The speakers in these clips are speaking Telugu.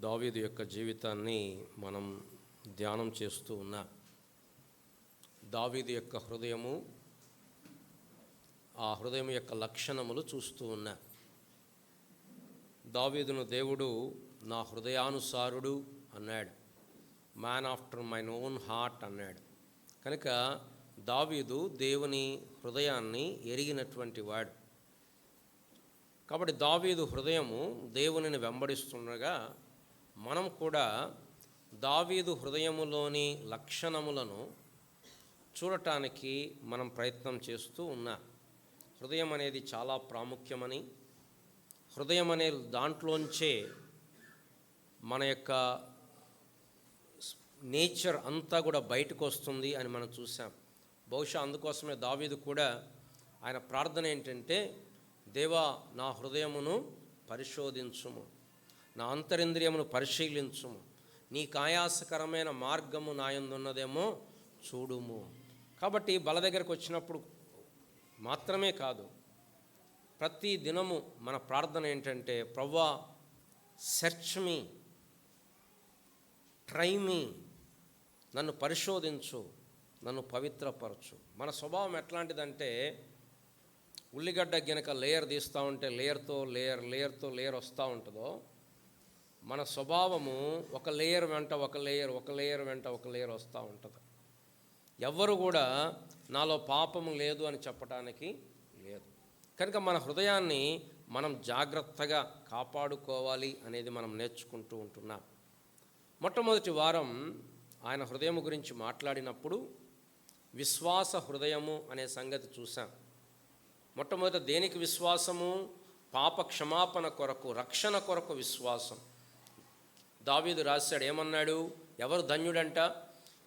దావీదు యొక్క జీవితాన్ని మనం ధ్యానం చేస్తూ ఉన్నాం. దావీదు యొక్క హృదయము, ఆ హృదయం యొక్క లక్షణములు చూస్తూ ఉన్నా. దావీదును దేవుడు నా హృదయానుసారుడు అన్నాడు, man after mine own heart అన్నాడు. కనుక దావీదు దేవుని హృదయాన్ని ఎరిగినటువంటి వాడు. కాబట్టి దావీదు హృదయము దేవునిని వెంబడిస్తుండగా మనం కూడా దావీదు హృదయములోని లక్షణములను చూడటానికి మనం ప్రయత్నం చేస్తూ ఉన్నాం. హృదయం అనేది చాలా ప్రాముఖ్యమని, హృదయం అనే దాంట్లోంచే మన యొక్క నేచర్ అంతా కూడా బయటకు వస్తుంది అని మనం చూసాం. బహుశా అందుకోసమే దావీదు కూడా ఆయన ప్రార్థన ఏంటంటే, దేవా నా హృదయమును పరిశోధించుము, నా అంతరింద్రియమును పరిశీలించుము, నీకు ఆయాసకరమైన మార్గము నా యందున్నదేమో చూడుము. కాబట్టి బల దగ్గరకు వచ్చినప్పుడు మాత్రమే కాదు, ప్రతి దినము మన ప్రార్థన ఏంటంటే, ప్రభువా సెర్చ్ మీ, ట్రై మీ, నన్ను పరిశోధించు, నన్ను పవిత్రపరచు. మన స్వభావం ఎట్లాంటిదంటే, ఉల్లిగడ్డ గనక లేయర్ తీస్తూ ఉంటే లేయర్తో లేయర్ వస్తూ ఉంటుందో, మన స్వభావము ఒక లేయర్ వెంట ఒక లేయర్ వెంట ఒక లేయర్ వస్తూ ఉంటుంది. ఎవ్వరు కూడా నాలో పాపము లేదు అని చెప్పడానికి లేదు. కనుక మన హృదయాన్ని మనం జాగ్రత్తగా కాపాడుకోవాలి అనేది మనం నేర్చుకుంటూ ఉంటున్నాం. మొట్టమొదటి వారం ఆయన హృదయం గురించి మాట్లాడినప్పుడు విశ్వాస హృదయము అనే సంగతి చూసాం. మొట్టమొదట దేనికి విశ్వాసము? పాప క్షమాపణ కొరకు, రక్షణ కొరకు విశ్వాసం. దావీదు రాశాడు, ఏమన్నాడు? ఎవరు ధన్యుడంట?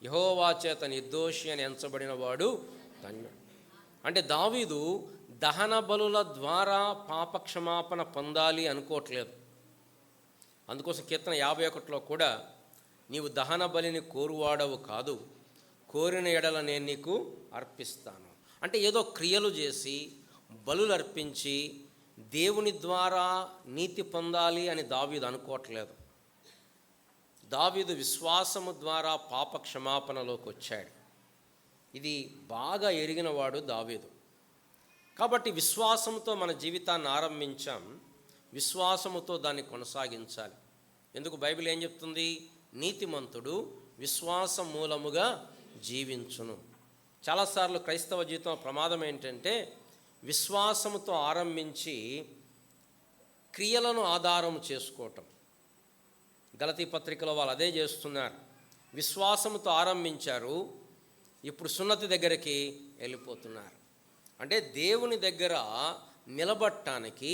యెహోవా చేత నిర్దోషి అని ఎంచబడిన వాడు ధన్యుడు. అంటే దావీదు దహన బలుల ద్వారా పాప క్షమాపణ పొందాలి అనుకోవట్లేదు. అందుకోసం కీర్తన 51లో కూడా, నీవు దహన బలిని కోరువాడవు కాదు, కోరిన ఎడల నేను నీకు అర్పిస్తాను. అంటే ఏదో క్రియలు చేసి బలులు అర్పించి దేవుని ద్వారా నీతి పొందాలి అని దావీదు అనుకోవట్లేదు. దావీదు విశ్వాసము ద్వారా పాప క్షమాపణలోకి వచ్చాడు. ఇది బాగా ఎరిగినవాడు దావీదు. కాబట్టి విశ్వాసంతో మన జీవితాన్ని ఆరంభించాం, విశ్వాసముతో దాన్ని కొనసాగించాలి. ఎందుకు? బైబిల్ ఏం చెప్తుంది? నీతిమంతుడు విశ్వాసం మూలముగా జీవించును. చాలాసార్లు క్రైస్తవ జీవితం ప్రమాదం ఏంటంటే, విశ్వాసముతో ఆరంభించి క్రియలను ఆధారం చేసుకోవటం. గలతీ పత్రికలో వాళ్ళు అదే చేస్తున్నారు. విశ్వాసముతో ఆరంభించారు, ఇప్పుడు సున్నతి దగ్గరికి వెళ్ళిపోతున్నారు. అంటే దేవుని దగ్గర నిలబడటానికి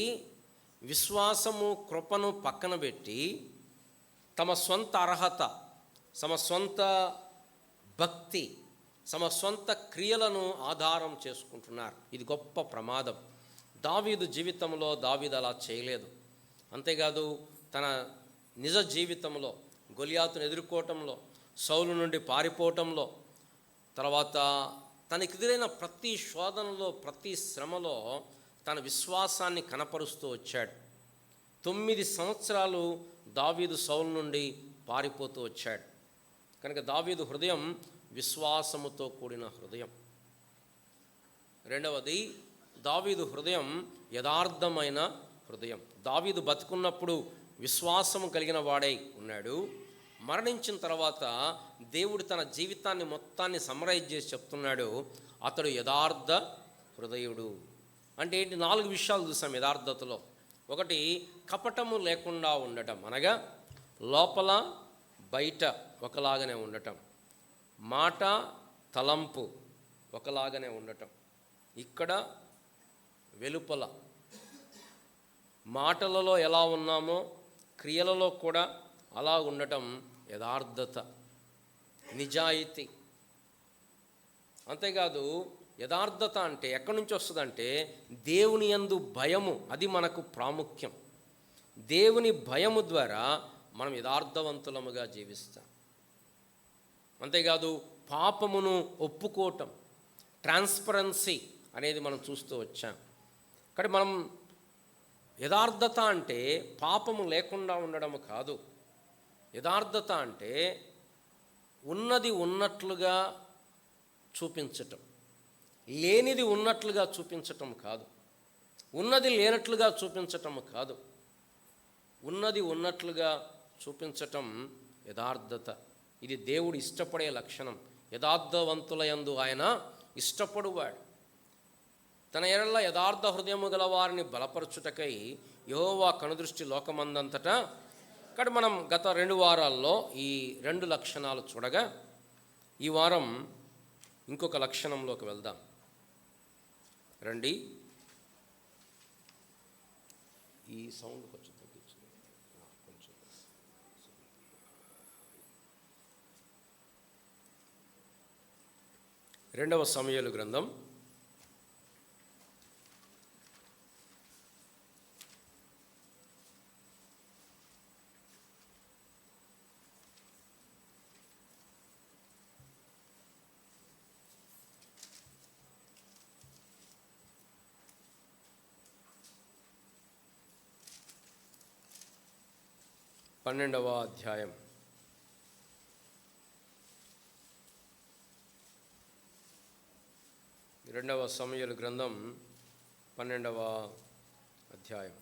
విశ్వాసము, కృపను పక్కన పెట్టి తమ సొంత అర్హత, తమ సొంత భక్తి, తమ సొంత క్రియలను ఆధారం చేసుకుంటున్నారు. ఇది గొప్ప ప్రమాదం. దావీదు జీవితంలో దావీదు అలా చేయలేదు. అంతేకాదు, తన నిజ జీవితంలో గొలియాతును ఎదుర్కోవటంలో, సౌలు నుండి పారిపోవటంలో, తర్వాత తనకు ఎదురైన ప్రతి శోధనలో, ప్రతి శ్రమలో తన విశ్వాసాన్ని కనపరుస్తూ వచ్చాడు. 9 సంవత్సరాలు దావీదు సౌలు నుండి పారిపోతూ వచ్చాడు. కనుక దావీదు హృదయం విశ్వాసముతో కూడిన హృదయం. రెండవది, దావీదు హృదయం యథార్థమైన హృదయం. దావీదు బతుకున్నప్పుడు విశ్వాసము కలిగిన వాడై ఉన్నాడు. మరణించిన తర్వాత దేవుడు తన జీవితాన్ని మొత్తాన్ని సమ్మరైజ్ చేసి చెప్తున్నాడు, అతడు యథార్థ హృదయుడు. అంటే ఏంటి? 4 విషయాలు చూసాం యథార్థతలో. ఒకటి, కపటము లేకుండా ఉండటం, అనగా లోపల బయట ఒకలాగానే ఉండటం, మాట తలంపు ఒకలాగానే ఉండటం, ఇక్కడ వెలుపల మాటలలో ఎలా ఉన్నామో క్రియలలో కూడా అలా ఉండటం యథార్థత, నిజాయితీ. అంతేకాదు, యథార్థత అంటే ఎక్కడి నుంచి వస్తుందంటే దేవుని యందు భయము. అది మనకు ప్రాముఖ్యం. దేవుని భయము ద్వారా మనం యథార్థవంతులముగా జీవిస్తాం. అంతేకాదు, పాపమును ఒప్పుకోవటం, ట్రాన్స్పరెన్సీ అనేది మనం చూస్తూ వచ్చాం. కాబట్టి మనం యథార్థత అంటే పాపము లేకుండా ఉండడం కాదు, యథార్థత అంటే ఉన్నది ఉన్నట్లుగా చూపించటం, లేనిది ఉన్నట్లుగా చూపించటం కాదు. ఉన్నది లేనట్లుగా చూపించటం కాదు. ఉన్నది ఉన్నట్లుగా చూపించటం యథార్థత. ఇది దేవుడు ఇష్టపడే లక్షణం. యథార్థవంతుల యందు ఆయన ఇష్టపడువాడు. తన ఎడల యథార్థ హృదయము గల వారిని బలపరచుటకై యెహోవా కనుదృష్టి లోకమందంతటా. ఇక్కడ మనం గత 2 వారాల్లో ఈ 2 లక్షణాలు చూడగా, ఈ వారం ఇంకొక లక్షణంలోకి వెళ్దాం రండి. ఈ సౌండ్ కొంచెం తగ్గించండి. కొంచెం 2వ సమూయేలు గ్రంథం 12వ అధ్యాయం. రెండవ సమూయేలు గ్రంథం 12వ అధ్యాయం.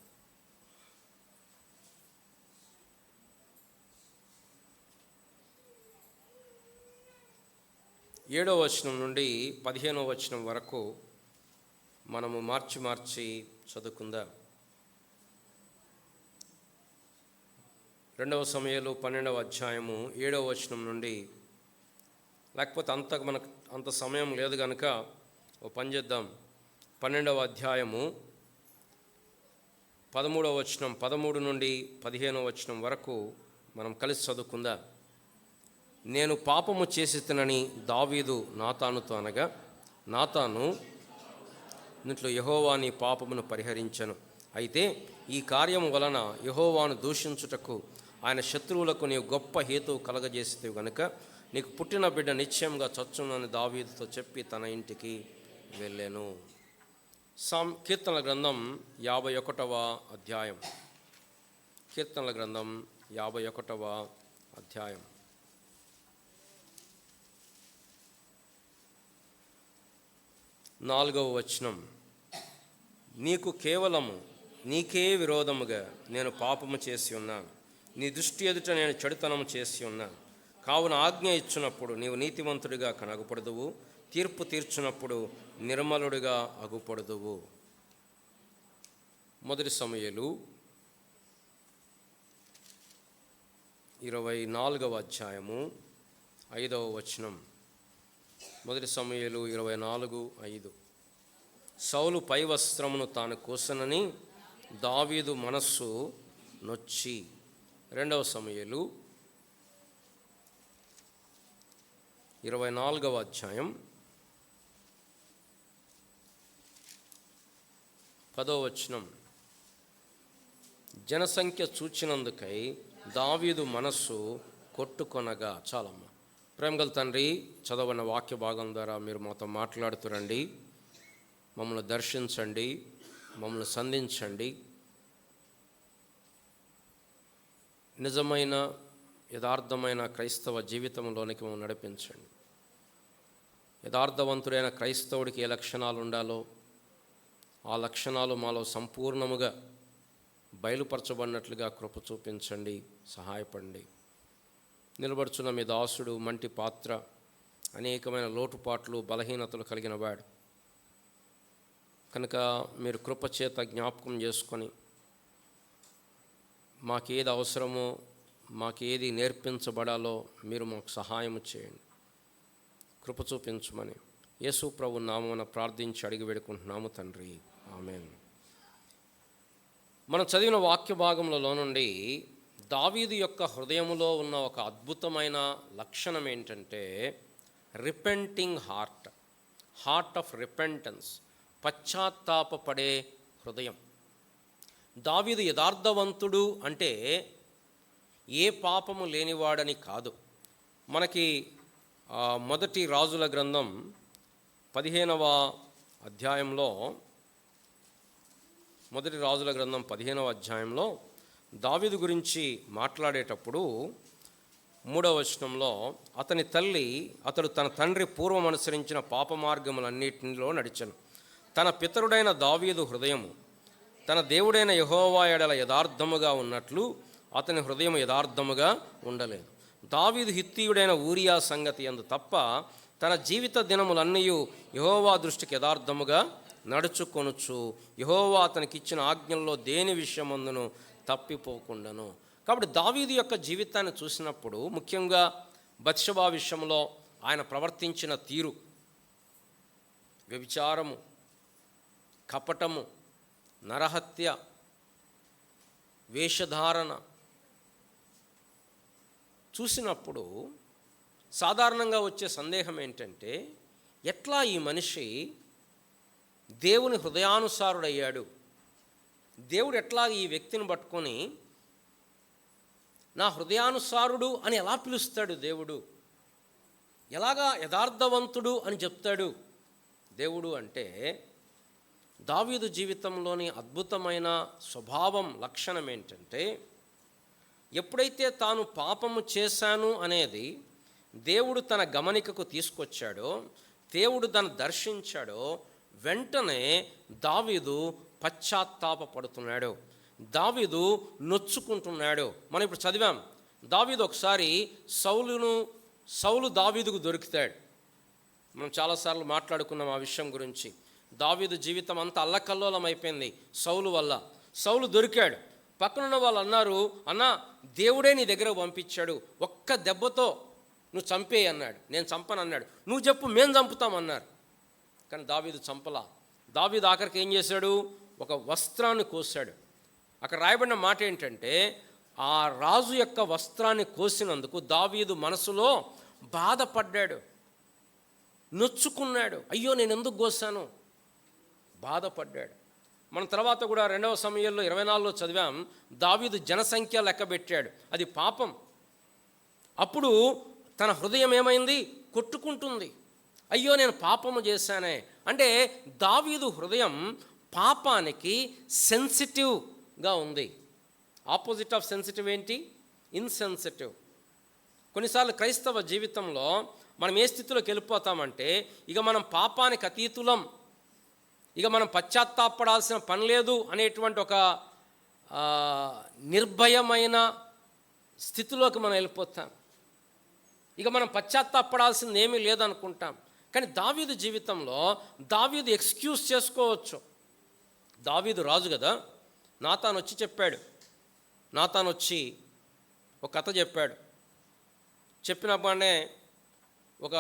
ఏడవ వచనం నుండి 15వ వచనం వరకు మనము మార్చి చదువుకుందాం. 2వ సమూయేలు 12వ అధ్యాయము 7వ వచనం నుండి, లేకపోతే మనకు అంత సమయం లేదు కనుక ఓ పని చేద్దాం. 12వ అధ్యాయము 13వ వచనం 13 నుండి 15వ వచనం వరకు మనం కలిసి చదువుకుందాం. నేను పాపము చేసితినని దావీదు నాతానుతో అనగా, నాతాను ఇంట్లో యెహోవా నీ పాపమును పరిహరించెను. అయితే ఈ కార్యము వలన యెహోవాను దూషించుటకు ఆయన శత్రువులకు నీవు గొప్ప హేతువు కలగజేసేవి గనుక నీకు పుట్టిన బిడ్డ నిశ్చయంగా చచ్చునని దావీదుతో చెప్పి తన ఇంటికి వెళ్ళాను. కీర్తనల గ్రంథం 51వ అధ్యాయం. కీర్తనల గ్రంథం 51వ అధ్యాయం. నాలుగవ వచనం, నీకే విరోధముగా నేను పాపము చేసి ఉన్నాను, నీ దృష్టి ఎదుట నేను చెడుతనము చేసి ఉన్నాను. కావున ఆజ్ఞ ఇచ్చినప్పుడు నీవు నీతిమంతుడిగా కనగపడదువు, తీర్పు తీర్చునప్పుడు నిర్మలుడిగా అగుపడదువు. మొదటి సమూయేలు 24వ అధ్యాయము 5వ వచనం. మొదటి సమూయేలు 24:5. సౌలు పై వస్త్రమును తాను కోసనని దావీదు మనస్సు నొచ్చి. 2వ సమూయేలు 24వ అధ్యాయం 10వ వచనం. జనసంఖ్య చూచినందుకై దావీదు మనస్సు కొట్టుకొనగా. చాలమ్మ. ప్రేమగల తండ్రి, చదవని వాక్య భాగం ద్వారా మీరు మాతో మాట్లాడుతురండి. మమ్మల్ని దర్శించండి, మమ్మల్ని సంధించండి. నిజమైన యథార్థమైన క్రైస్తవ జీవితంలోనికి మమ్మల్ని నడిపించండి. యథార్థవంతుడైన క్రైస్తవుడికి ఏ లక్షణాలు ఉండాలో ఆ లక్షణాలు మాలో సంపూర్ణముగా బయలుపరచబడినట్లుగా కృప చూపించండి, సహాయపడండి. నిలబడుచున్న మీ దాసుడు మంటి పాత్ర, అనేకమైన లోటుపాట్లు బలహీనతలు కలిగిన వాడు కనుక మీరు కృపచేత జ్ఞాపకం చేసుకొని మాకేది అవసరమో, మాకేది నేర్పించబడాలో మీరు మాకు సహాయం చేయండి, కృప చూపించమని యేసు ప్రభు నామమున ప్రార్థించి అడిగి వేడుకుంటున్నాము తండ్రి, ఆమేన్. మనం చదివిన వాక్య భాగంలో నుండి దావీదు యొక్క హృదయములో ఉన్న ఒక అద్భుతమైన లక్షణం ఏంటంటే రిపెంటింగ్ హార్ట్ ఆఫ్ రిపెంటెన్స్, పశ్చాత్తాపపడే హృదయం. దావీదు యథార్థవంతుడు అంటే ఏ పాపము లేనివాడని కాదు. మనకి మొదటి రాజుల గ్రంథం 15వ అధ్యాయంలో, మొదటి రాజుల గ్రంథం 15వ అధ్యాయంలో దావీదు గురించి మాట్లాడేటప్పుడు 3వ వచనంలో, అతని తల్లి అతడు తన తండ్రి పూర్వం అనుసరించిన పాప మార్గములన్నిటిలో నడిచెను. తన పితరుడైన దావీదు హృదయము తన దేవుడైన యెహోవా యెడల యథార్థముగా ఉన్నట్లు అతని హృదయం యథార్థముగా ఉండలేదు. దావీదు హిత్తీయుడైన ఊరియా సంగతి యందు తప్ప తన జీవిత దినములన్నయూ యెహోవా దృష్టికి యథార్థముగా నడుచుకొనుచు యెహోవా అతనికిచ్చిన ఆజ్ఞల్లో దేని విషయమందును తప్పిపోకుండాను. కాబట్టి దావీదు యొక్క జీవితాన్ని చూసినప్పుడు ముఖ్యంగా బత్షెబా విషయంలో ఆయన ప్రవర్తించిన తీరు, వ్యభిచారము, కపటము, నరహత్య, వేషధారణ చూసినప్పుడు సాధారణంగా వచ్చే సందేహం ఏంటంటే, ఎట్లా ఈ మనిషి దేవుని హృదయానుసారుడయ్యాడు? దేవుడు ఎట్లా ఈ వ్యక్తిని పట్టుకొని నా హృదయానుసారుడు అని ఎలా పిలుస్తాడు? దేవుడు ఎలాగా యథార్థవంతుడు అని చెప్తాడు దేవుడు అంటే, దావీదు జీవితంలోని అద్భుతమైన స్వభావం లక్షణం ఏంటంటే, ఎప్పుడైతే తాను పాపము చేశాను అనేది దేవుడు తన గమనికకు తీసుకొచ్చాడో, దేవుడు దాన్ని దర్శించాడో, వెంటనే దావీదు పశ్చాత్తాపపడుతున్నాడు, దావీదు నొచ్చుకుంటున్నాడు. మనం ఇప్పుడు చదివాం, దావీదు ఒకసారి సౌలు దావీదుకు దొరుకుతాడు. మనం చాలాసార్లు మాట్లాడుకున్నాం ఆ విషయం గురించి. దావీదు జీవితం అంతా అల్లకల్లోలం అయిపోయింది సౌలు వల్ల. సౌలు దొరికాడు. పక్కనున్న వాళ్ళు అన్నారు, అన్నా దేవుడే నీ దగ్గర పంపించాడు, ఒక్క దెబ్బతో నువ్వు చంపేయి అన్నాడు. నేను చంపను అన్నాడు. నువ్వు చెప్పు, మేము చంపుతామన్నారు. కానీ దావీదు చంపలా. దావీదు ఆఖరికి ఏం చేశాడు? ఒక వస్త్రాన్ని కోసాడు. అక్కడ రాయబడిన మాట ఏంటంటే, ఆ రాజు యొక్క వస్త్రాన్ని కోసినందుకు దావీదు మనసులో బాధపడ్డాడు, నొచ్చుకున్నాడు. అయ్యో నేను ఎందుకు కోసాను, బాధపడ్డాడు. మన తర్వాత కూడా 2వ సమూయేలు 24లో చదివాం, దావీదు జనసంఖ్య లెక్క పెట్టాడు. అది పాపం. అప్పుడు తన హృదయం ఏమైంది? కొట్టుకుంటుంది. అయ్యో నేను పాపము చేశానే. అంటే దావీదు హృదయం పాపానికి సెన్సిటివ్గా ఉంది. ఆపోజిట్ ఆఫ్ సెన్సిటివ్ ఏంటి? ఇన్సెన్సిటివ్. కొన్నిసార్లు క్రైస్తవ జీవితంలో మనం ఏ స్థితిలోకి వెళ్ళిపోతామంటే, ఇక మనం పాపానికి అతీతులం, ఇక మనం పశ్చాత్తాపడాల్సిన పని లేదు అనేటువంటి ఒక నిర్భయమైన స్థితిలోకి మనం వెళ్ళిపోతాం. ఇక మనం పశ్చాత్తాపడాల్సింది ఏమీ లేదనుకుంటాం. కానీ దావీదు జీవితంలో దావీదు ఎక్స్క్యూజ్ చేసుకోవచ్చు. దావీదు రాజు కదా, నాతాను వచ్చి చెప్పాడు. నాతాను వచ్చి ఒక కథ చెప్పాడు. చెప్పినప్పుడే ఒక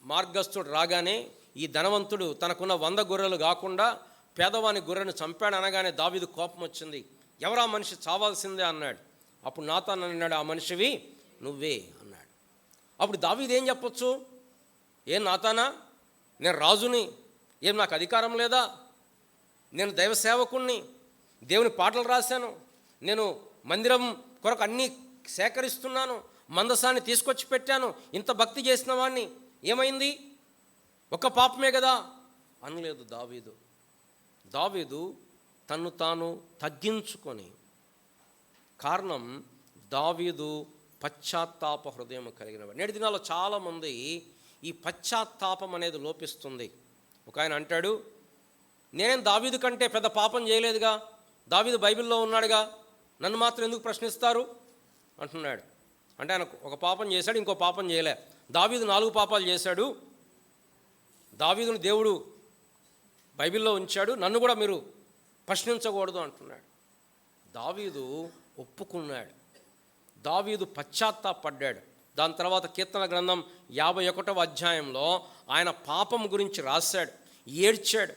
మార్గస్థుడు రాగానే ఈ ధనవంతుడు తనకున్న 100 గొర్రెలు కాకుండా పేదవాని గొర్రెను చంపాడు అనగానే దావీదు కోపం వచ్చింది. ఎవరా మనిషి, చావాల్సిందే అన్నాడు. అప్పుడు నాతాను అన్నాడు, ఆ మనిషివి నువ్వే అన్నాడు. అప్పుడు దావీదు ఏం చెప్పొచ్చు? ఏం నాతానా, నేను రాజుని, ఏం నాకు అధికారం లేదా? నేను దైవ సేవకుణ్ణి, దేవుని పాటలు రాశాను, నేను మందిరం కొరకు అన్నీ సేకరిస్తున్నాను, మందసాన్ని తీసుకొచ్చి పెట్టాను, ఇంత భక్తి చేసిన వాడిని, ఏమైంది? ఒక్క పాపమే కదా అనలేదు దావీదు. దావీదు తన్ను తాను తగ్గించుకొని, కారణం దావీదు పశ్చాత్తాప హృదయం కలిగినవాడు. నేటి దినాల్లో చాలామంది ఈ పశ్చాత్తాపం అనేది లోపిస్తుంది. ఒక ఆయన అంటాడు, నేనేం దావీదు కంటే పెద్ద పాపం చేయలేదుగా, దావీదు బైబిల్లో ఉన్నాడుగా, నన్ను మాత్రం ఎందుకు ప్రశ్నిస్తారు అంటున్నాడు. అంటే ఆయన ఒక పాపం చేశాడు, ఇంకో పాపం చేయలే. దావీదు 4 పాపాలు చేశాడు, దావీదును దేవుడు బైబిల్లో ఉంచాడు, నన్ను కూడా మీరు ప్రశ్నించకూడదు అంటున్నాడు. దావీదు ఒప్పుకున్నాడు, దావీదు పశ్చాత్తాపడ్డాడు. దాని తర్వాత కీర్తన గ్రంథం 51వ అధ్యాయంలో ఆయన పాపం గురించి రాశాడు, ఏడ్చాడు.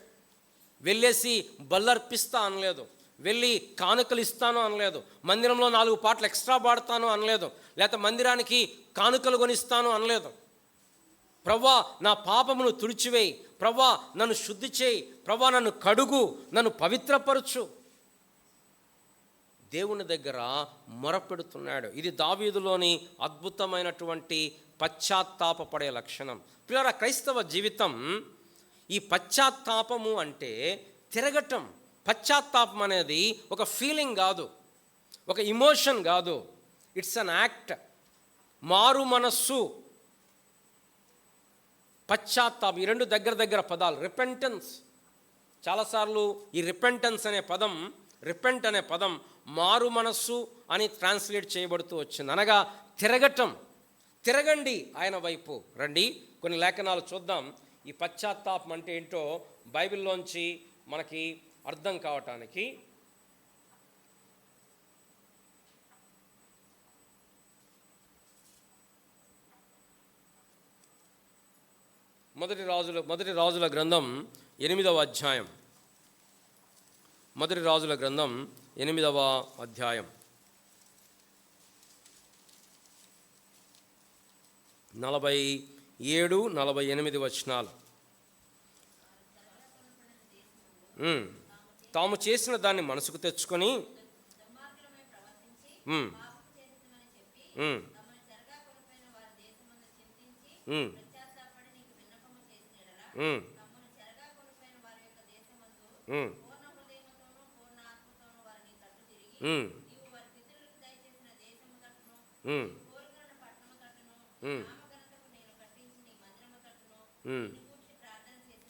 వెళ్ళేసి బల్లర్పిస్తా అనలేదు, వెళ్ళి కానుకలు ఇస్తాను అనలేదు, మందిరంలో 4 పాటలు ఎక్స్ట్రా పాడతాను అనలేదు, లేకపోతే మందిరానికి కానుకలు కొనిస్తాను అనలేదు. ప్రవ్వా నా పాపమును తుడిచివేయి, ప్రవ్వా నన్ను శుద్ధి చేయి, ప్రవ్వా నన్ను కడుగు, నన్ను పవిత్రపరచు, దేవుని దగ్గర మొరపెడుతున్నాడు. ఇది దావీదులోని అద్భుతమైనటువంటి పశ్చాత్తాపపడే లక్షణం. ప్రియులారా, క్రైస్తవ జీవితం ఈ పశ్చాత్తాపము అంటే తిరగటం. పశ్చాత్తాపం అనేది ఒక ఫీలింగ్ కాదు, ఒక ఇమోషన్ కాదు, ఇట్స్ అన్ యాక్ట్. మారు మనస్సు, పశ్చాత్తాపం, ఈ రెండు దగ్గర దగ్గర పదాలు. రిపెంటెన్స్, చాలాసార్లు ఈ రిపెంటెన్స్ అనే పదం, రిపెంట్ అనే పదం మారు మనస్సు అని ట్రాన్స్లేట్ చేయబడుతూ వచ్చింది. అనగా తిరగటం. తిరగండి, ఆయన వైపు రండి. కొన్ని లేఖనాలు చూద్దాం. ఈ పశ్చాత్తాపం అంటే ఏంటో బైబిల్లోంచి మనకి అర్థం కావటానికి. మొదటి రాజుల గ్రంథం 8వ అధ్యాయం. మొదటి రాజుల గ్రంథం 8వ అధ్యాయం 47, 48 వచనాలు. తాము చేసిన దాన్ని మనసుకు తెచ్చుకొని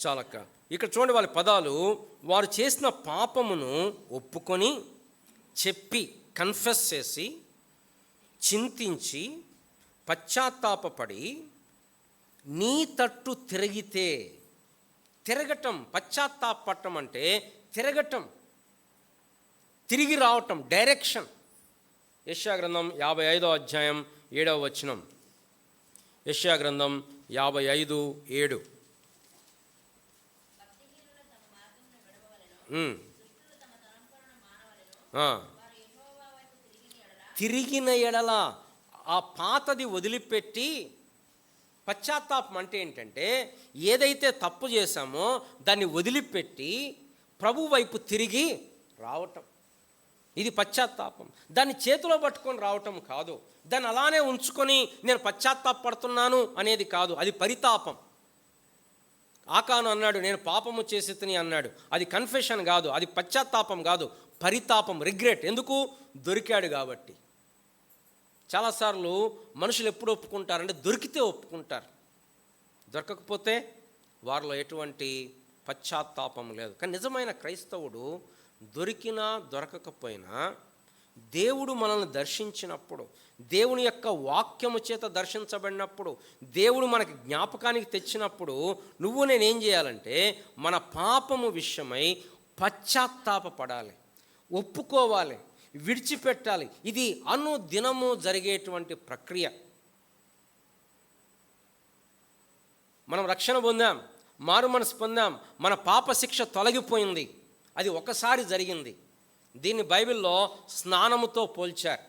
చాలక్క. ఇక్కడ చూడండి వాళ్ళ పదాలు. వారు చేసిన పాపమును ఒప్పుకొని చెప్పి కన్ఫెస్ చేసి చింతించి పశ్చాత్తాపపడి నీ తట్టు తిరిగితే. తిరగటం, పశ్చాత్తాపడటం అంటే తిరగటం, తిరిగి రావటం, డైరెక్షన్. యెషయా గ్రంథం 55వ అధ్యాయం 7వ వచనం. యెషయా గ్రంథం 55:7. తిరిగిన ఎడల, ఆ పాతది వదిలిపెట్టి. పశ్చాత్తాపం అంటే ఏంటంటే ఏదైతే తప్పు చేశామో దాన్ని వదిలిపెట్టి ప్రభు వైపు తిరిగి రావటం. ఇది పశ్చాత్తాపం. దాన్ని చేతిలో పట్టుకొని రావటం కాదు, దాన్ని అలానే ఉంచుకొని నేను పశ్చాత్తాపడుతున్నాను అనేది కాదు. అది పరితాపం. ఆకాను అన్నాడు, నేను పాపము చేసి తిని అన్నాడు. అది కన్ఫెషన్ కాదు, అది పశ్చాత్తాపం కాదు, పరితాపం, రిగ్రెట్. ఎందుకు? దొరికాడు కాబట్టి. చాలాసార్లు మనుషులు ఎప్పుడు ఒప్పుకుంటారంటే దొరికితే ఒప్పుకుంటారు, దొరకకపోతే వారిలో ఎటువంటి పశ్చాత్తాపం లేదు. కానీ నిజమైన క్రైస్తవుడు దొరికినా దొరకకపోయినా దేవుడు మనల్ని దర్శించినప్పుడు, దేవుని యొక్క వాక్యము చేత దర్శించబడినప్పుడు, దేవుడు మనకి జ్ఞాపకానికి తెచ్చినప్పుడు నువ్వు నేనేం చేయాలంటే మన పాపము విషయమై పశ్చాత్తాపపడాలి, ఒప్పుకోవాలి, విడిచిపెట్టాలి. ఇది అనుదినము జరిగేటువంటి ప్రక్రియ. మనం రక్షణ పొందాం, మారు మనసు పొందాం, మన పాప శిక్ష తొలగిపోయింది. అది ఒకసారి జరిగింది. దీన్ని బైబిల్లో స్నానముతో పోల్చారు.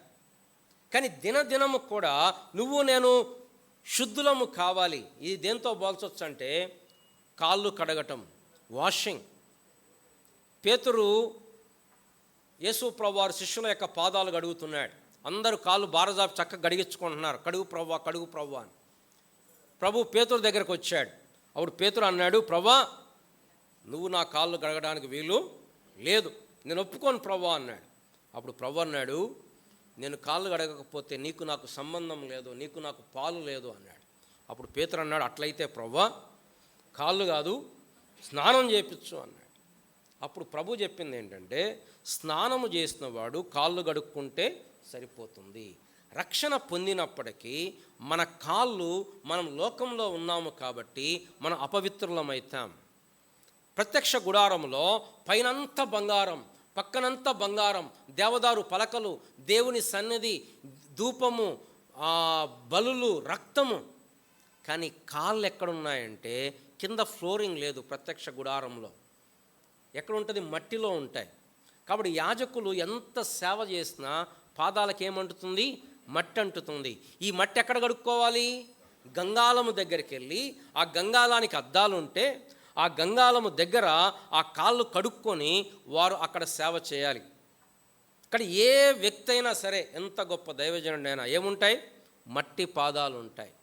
కానీ దినదినము కూడా నువ్వు నేను శుద్ధులము కావాలి. ఇది దేంతో పోల్చొచ్చు అంటే కాళ్ళు కడగటం, వాషింగ్. పేతురు యేసు ప్రభువు వారి శిష్యుల యొక్క పాదాలు కడుగుతున్నాడు. అందరూ కాళ్ళు బారజాపు చక్కగా గడిగించుకుంటున్నారు. కడుగు ప్రభువా, కడుగు ప్రభువా అని. ప్రభు పేతురు దగ్గరకు వచ్చాడు. అప్పుడు పేతురు అన్నాడు, ప్రభువా నువ్వు నా కాళ్ళు కడగడానికి వీలు లేదు, నేను ఒప్పుకోను ప్రభువా అన్నాడు. అప్పుడు ప్రభు అన్నాడు, నేను కాళ్ళు కడగకపోతే నీకు నాకు సంబంధం లేదు, నీకు నాకు పాలు లేదు అన్నాడు. అప్పుడు పేతురు అన్నాడు, అట్లయితే ప్రభువా కాళ్ళు కాదు స్నానం చేయించు అన్నాడు. అప్పుడు ప్రభు చెప్పింది ఏంటంటే స్నానము చేసిన వాడు కాళ్ళు కడుక్కుంటే సరిపోతుంది. రక్షణ పొందినప్పటికీ మన కాళ్ళు, మనం లోకంలో ఉన్నాము కాబట్టి మనం అపవిత్రులమవుతాం. ప్రత్యక్ష గుడారంలో పైనంతా బంగారం, పక్కనంతా బంగారం, దేవదారు పలకలు, దేవుని సన్నిధి, ధూపము, బలులు, రక్తము. కానీ కాళ్ళు ఎక్కడున్నాయంటే కింద ఫ్లోరింగ్ లేదు. ప్రత్యక్ష గుడారంలో ఎక్కడుంటుంది? మట్టిలో ఉంటాయి. కాబట్టి యాజకులు ఎంత సేవ చేసినా పాదాలకు ఏమంటుతుంది? మట్టి అంటుతుంది. ఈ మట్టి ఎక్కడ కడుక్కోవాలి? గంగాళము దగ్గరికి వెళ్ళి, ఆ గంగాళానికి అద్దాలు ఉంటే ఆ గంగాళము దగ్గర ఆ కాళ్ళు కడుక్కొని వారు అక్కడ సేవ చేయాలి. ఇక్కడ ఏ వ్యక్తి అయినా సరే, ఎంత గొప్ప దైవజనుడైనా ఏముంటాయి? మట్టి పాదాలు ఉంటాయి.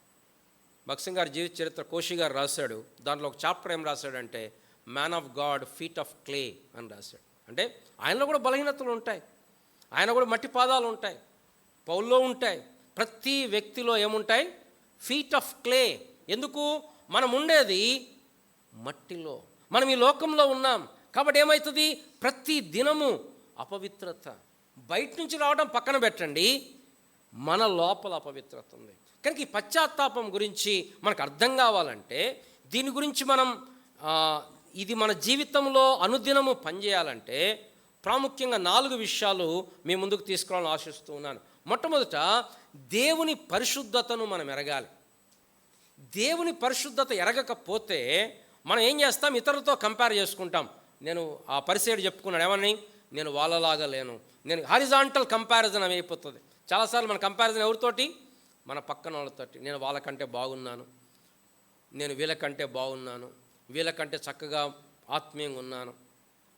భక్సింగ్ గారి జీవిత చరిత్ర కోషి గారు రాశాడు. దాంట్లో ఒక చాప్టర్ ఏం రాశాడంటే man of god feet of clay అని రాశాడు. అంటే ఆయనలో కూడా బలహీనతలు ఉంటాయి, ఆయన కూడా మట్టి పాదాలు ఉంటాయి, పౌల్లో ఉంటాయి, ప్రతి వ్యక్తిలో ఏముంటాయి? Feet of clay. ఎందుకు? మనం ఉండేది మట్టిలో, మనం ఈ లోకంలో ఉన్నాం. కాబట్టి ఏమవుతుంది? ప్రతి దినము అపవిత్రత. బయట నుంచి రావడం పక్కన పెట్టండి, మన లోపల అపవిత్రత ఉంది. కనుక ఈ పశ్చాత్తాపం గురించి మనకు అర్థం కావాలంటే, దీని గురించి మనం ఇది మన జీవితంలో అనుదినము పనిచేయాలంటే ప్రాముఖ్యంగా 4 విషయాలు మీ ముందుకు తీసుకురావాలని ఆశిస్తూ ఉన్నాను. మొట్టమొదట, దేవుని పరిశుద్ధతను మనం ఎరగాలి. దేవుని పరిశుద్ధత ఎరగకపోతే మనం ఏం చేస్తాం? ఇతరులతో కంపేర్ చేసుకుంటాం. నేను ఆ పరిసేయుడు చెప్పుకున్నాడు, ఏమని? నేను వాళ్ళలాగా లేను. నేను హారిజాంటల్ కంపారిజన్ అయిపోతుంది. చాలాసార్లు మన కంపారిజన్ ఎవరితోటి? మన పక్కన వాళ్ళతోటి. నేను వాళ్ళకంటే బాగున్నాను, నేను వీళ్ళకంటే బాగున్నాను, వీళ్ళకంటే చక్కగా ఆత్మీయంగా ఉన్నాను.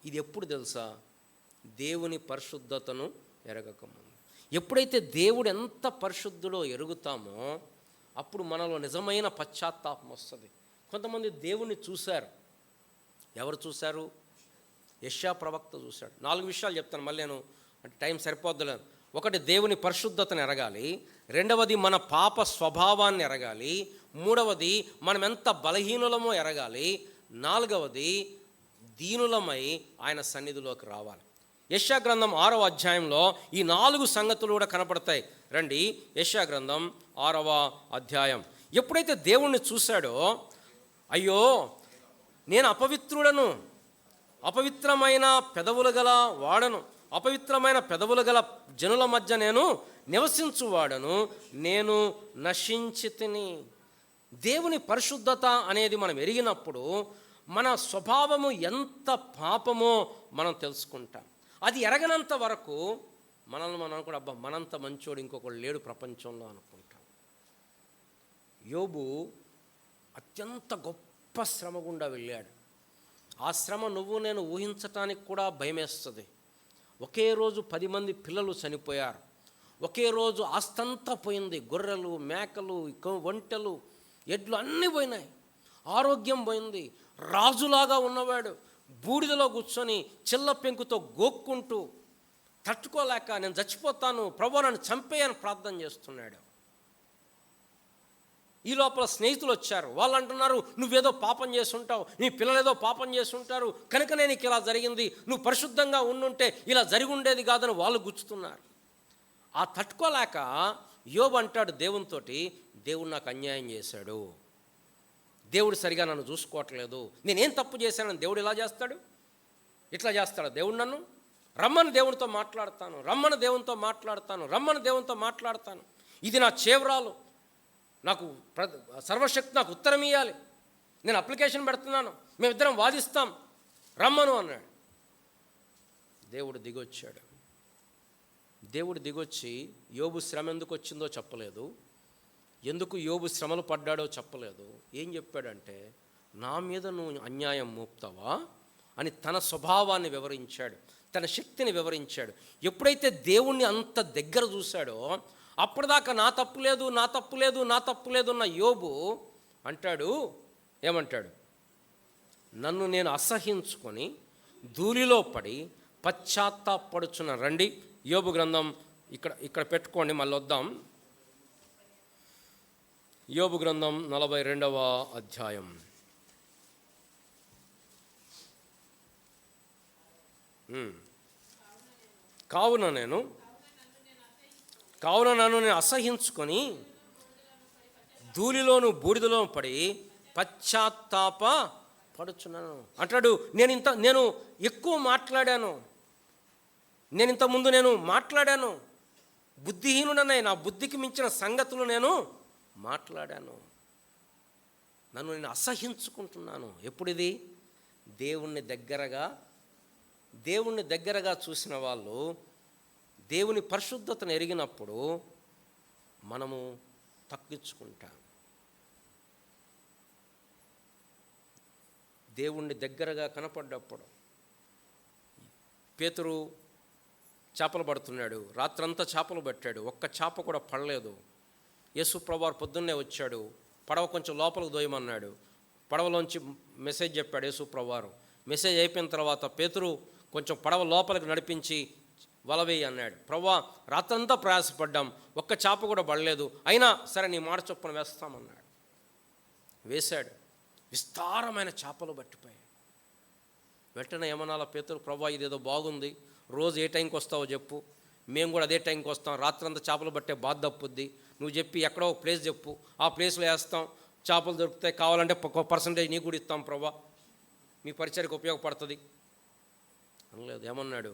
ఇది ఎప్పుడు తెలుసా? దేవుని పరిశుద్ధతను ఎరగకముందు. ఎప్పుడైతే దేవుడు ఎంత పరిశుద్ధుడో ఎరుగుతామో అప్పుడు మనలో నిజమైన పశ్చాత్తాపం వస్తుంది. కొంతమంది దేవుణ్ణి చూశారు. ఎవరు చూశారు? యెషయా ప్రవక్త చూశాడు. 4 విషయాలు చెప్తాను, మళ్ళీ నేను అంటే టైం సరిపోద్దులేదు. ఒకటి, దేవుని పరిశుద్ధతను ఎరగాలి. రెండవది, మన పాప స్వభావాన్ని ఎరగాలి. మూడవది, మనం ఎంత బలహీనులమో ఎరగాలి. నాలుగవది, దీనులమై ఆయన సన్నిధిలోకి రావాలి. యెషయా గ్రంథం 6వ అధ్యాయంలో ఈ 4 సంగతులు కూడా కనపడతాయి. రండి, యెషయా గ్రంథం 6వ అధ్యాయం. ఎప్పుడైతే దేవుణ్ణి చూశాడో, అయ్యో నేను అపవిత్రుడను, అపవిత్రమైన పెదవులు గల వాడను, అపవిత్రమైన పెదవులు గల జనుల మధ్య నేను నివసించువాడను, నేను నశించితిని. దేవుని పరిశుద్ధత అనేది మనం ఎరిగినప్పుడు మన స్వభావము ఎంత పాపమో మనం తెలుసుకుంటాం. అది ఎరగనంత వరకు మనల్ని మనం కూడా అబ్బా మనంత మంచోడు ఇంకొకడు లేడు ప్రపంచంలో అనుకుంటాం. యోబు అత్యంత గొప్ప శ్రమ గుండా వెళ్ళాడు. ఆ శ్రమ నువ్వు నేను ఊహించటానికి కూడా భయమేస్తుంది. ఒకే రోజు 10 మంది పిల్లలు చనిపోయారు. ఒకే రోజు ఆస్తంతా పోయింది. గొర్రెలు, మేకలు, ఒంటెలు, ఎడ్లు అన్నీ పోయినాయి. ఆరోగ్యం పోయింది. రాజులాగా ఉన్నవాడు బూడిదలో కూర్చొని చిల్ల పెంకుతో గోక్కుంటూ తట్టుకోలేక నేను చచ్చిపోతాను ప్రభువా నన్ను చంపేయని ప్రార్థన చేస్తున్నాడు. ఈ లోపల స్నేహితులు వచ్చారు. వాళ్ళు అంటున్నారు, నువ్వేదో పాపం చేసుంటావు, నీ పిల్లలేదో పాపం చేసుంటారు, కనుకనే నీకు ఇలా జరిగింది, నువ్వు పరిశుద్ధంగా ఉండుంటే ఇలా జరిగి ఉండేది కాదని వాళ్ళు గుచ్చుతున్నారు. ఆ తట్టుకోలేక యోబు అంటాడు దేవునితోటి, దేవుడు నాకు అన్యాయం చేశాడు, దేవుడు సరిగా నన్ను చూసుకోవట్లేదు, నేనేం తప్పు చేశానని దేవుడు ఇలా చేస్తాడు, ఇట్లా చేస్తాడు దేవుడు నన్ను? రమ్మని దేవునితో మాట్లాడతాను, రమ్మని దేవునితో మాట్లాడతాను, రమ్మని దేవునితో మాట్లాడతాను. ఇది నా చేవరాలు, నాకు సర్వశక్తి నాకు ఉత్తరం ఇవ్వాలి, నేను అప్లికేషన్ పెడుతున్నాను, మేమిద్దరం వాదిస్తాం, రమ్మను అన్నాడు. దేవుడు దిగొచ్చాడు. దేవుడు దిగొచ్చి యోబు శ్రమ ఎందుకు వచ్చిందో చెప్పలేదు, ఎందుకు యోబు శ్రమలు పడ్డాడో చెప్పలేదు. ఏం చెప్పాడంటే, నా మీద నువ్వు అన్యాయం మోపుతావా అని తన స్వభావాన్ని వివరించాడు, తన శక్తిని వివరించాడు. ఎప్పుడైతే దేవుణ్ణి అంత దగ్గర చూశాడో అప్పటిదాకా నా తప్పు లేదు, నా తప్పు లేదు, నా తప్పు లేదు అన్న యోబు అంటాడు, ఏమంటాడు? నన్ను నేను అసహించుకొని ధూళిలో పడి పశ్చాత్తాపడుచున్న. రండి యోబు గ్రంథం ఇక్కడ పెట్టుకోండి, మళ్ళీ వద్దాం. యోబు గ్రంథం 42వ అధ్యాయం. కావున నన్ను నేను అసహించుకొని ధూళిలోను బూడిదలోను పడి పశ్చాత్తాప పడుచున్నాను అంటాడు. నేను ఎక్కువ మాట్లాడాను, నేను ఇంతకుముందు నేను మాట్లాడాను, బుద్ధిహీనుడనై నా బుద్ధికి మించిన సంగతులు నేను మాట్లాడాను, నన్ను నేను అసహించుకుంటున్నాను. ఎప్పుడిది? దేవుణ్ణి దగ్గరగా చూసిన వాళ్ళు దేవుని పరిశుద్ధతను ఎరిగినప్పుడు మనము తగ్గించుకుంటాం. దేవుణ్ణి దగ్గరగా కనపడ్డప్పుడు పేతురు చేపలు పడుతున్నాడు, రాత్రంతా చేపలు పట్టాడు, ఒక్క చేప కూడా పడలేదు. యేసు ప్రభువారు పొద్దున్నే వచ్చాడు, పడవ కొంచెం లోపలికి దోయమన్నాడు, పడవలోంచి మెసేజ్ చెప్పాడు యేసు ప్రభువారు. మెసేజ్ అయిపోయిన తర్వాత పేతురు కొంచెం పడవ లోపలికి నడిపించి వలవేయి అన్నాడు. ప్రభువా, రాత్రంతా ప్రయాసపడ్డాం, ఒక్క చేప కూడా పడలేదు, అయినా సరే నీ మాట చొప్పున వేస్తామన్నాడు. వేశాడు. విస్తారమైన చేపలు పట్టిపోయాయి. వెంటనే ఏమనాలా పేతురు, ప్రభువా ఇదేదో బాగుంది, రోజు ఏ టైంకి వస్తావో చెప్పు, మేము కూడా అదే టైంకి వస్తాం, రాత్రంతా చేపలు పట్టే బాధ తప్పుద్ది, నువ్వు చెప్పి ఎక్కడో ఒక ప్లేస్ చెప్పు, ఆ ప్లేస్లో వేస్తాం, చేపలు దొరుకుతాయి, కావాలంటే పర్సంటేజ్ నీకు కూడా ఇస్తాం ప్రభువా, మీ పరిచర్యకు ఉపయోగపడుతుంది అనలేదు. ఏమన్నాడు?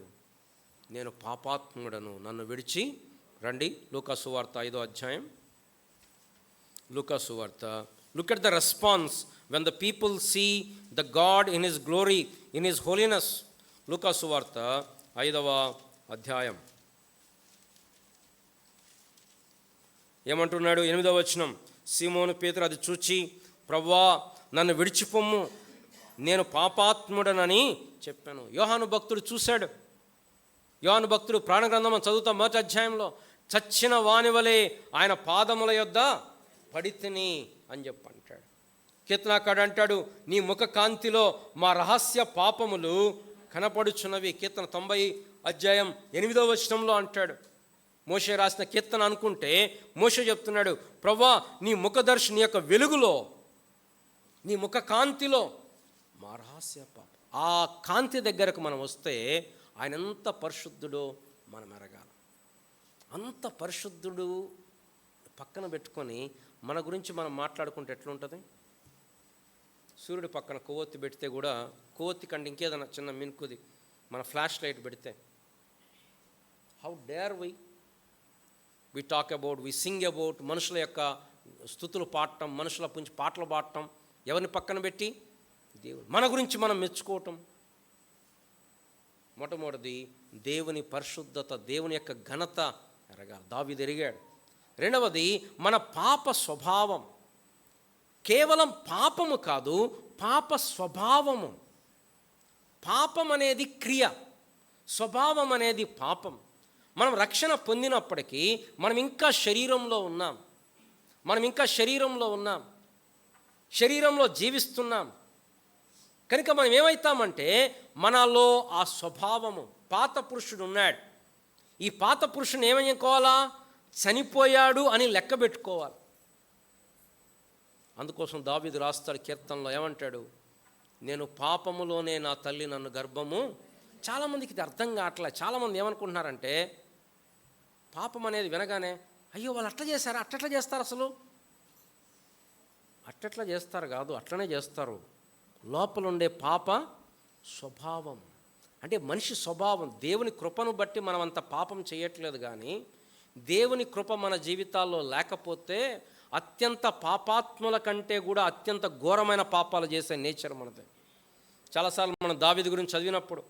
నేను పాపాత్ముడను, నన్ను విడిచి రండి. లూకా సువార్త 5వ అధ్యాయం. లూకా సువార్త. Look at the response when the people see the god in his glory, in his holiness. లూకా సువార్త 5వ అధ్యాయం. ఏమంటున్నాడు? 8వ వచనం. సీమోను పేతురు అది చూచి, ప్రభువా నన్ను విడిచిపొమ్ము, నేను పాపాత్ముడనని చెప్పాను. యోహాను భక్తుడు చూశాడు. యోహాను భక్తుడు ప్రాణగ్రంథం చదువుతాం 1వ అధ్యాయంలో, చచ్చిన వాని వలె ఆయన పాదముల యొద్ద పడితిని అని చెప్పి అంటాడు. కీర్తనాకారుడు అంటాడు, నీ ముఖ కాంతిలో మా రహస్య పాపములు కనపడుచున్నవి. కీర్తన 90 అధ్యాయం 8వ వచనంలో అంటాడు. మోషే రాసిన కీర్తన అనుకుంటే మోషే చెప్తున్నాడు, ప్రభువా నీ ముఖదర్శి, నీ యొక్క వెలుగులో, నీ ముఖ కాంతిలో మా రహస్య పాపం. ఆ కాంతి దగ్గరకు మనం వస్తే ఆయన ఎంత పరిశుద్ధుడో మనం ఎరగాలి. అంత పరిశుద్ధుడు పక్కన పెట్టుకొని మన గురించి మనం మాట్లాడుకుంటే ఎట్లుంటుంది? సూర్యుడు పక్కన కొవ్వొత్తి పెడితే కూడా, కొవ్వొత్తి కంటే ఇంకేదైనా చిన్న మినుకుది మన ఫ్లాష్ లైట్ పెడితే, how dare we talk about, we sing about, మనుషుల యొక్క స్తుతులు పాడటం, మనుషుల గురించి పాటలు పాడటం, ఎవరిని పక్కన పెట్టి? దేవుడు. మన గురించి మనం మెచ్చుకోవటం. మొట్టమొదటిది దేవుని పరిశుద్ధత, దేవుని యొక్క ఘనత ఎరగాలి. దావీదు ఎరిగాడు. రెండవది మన పాప స్వభావం. కేవలం పాపము కాదు, పాప స్వభావము. పాపం అనేది క్రియ, స్వభావం అనేది పాపం. మనం రక్షణ పొందినప్పటికీ మనం ఇంకా శరీరంలో ఉన్నాం, శరీరంలో జీవిస్తున్నాం. కనుక మనం ఏమవుతామంటే, మనలో ఆ స్వభావము, పాత పురుషుడు ఉన్నాడు. ఈ పాత పురుషుని ఏమనుకోవాలా? చనిపోయాడు అని లెక్క పెట్టుకోవాలి. అందుకోసం దావీదు రాస్తాడు కీర్తనలో, ఏమంటాడు? నేను పాపములోనే నా తల్లి నన్ను గర్భము. చాలామందికి ఇది అర్థం కావట్లే. చాలామంది ఏమనుకుంటున్నారంటే, పాపం అనేది వినగానే, అయ్యో వాళ్ళు అట్లా చేశారా, అట్లా చేస్తారు, అసలు అట్లా చేస్తారు కాదు, అట్లనే చేస్తారు. లోపల ఉండే పాప స్వభావం అంటే మనిషి స్వభావం. దేవుని కృపను బట్టి మనం అంత పాపం చేయట్లేదు, కానీ దేవుని కృప మన జీవితాల్లో లేకపోతే అత్యంత పాపాత్ముల కంటే కూడా అత్యంత ఘోరమైన పాపాలు చేసే నేచర్ మనది. చాలాసార్లు మనం దావీదు గురించి చదివినప్పుడు,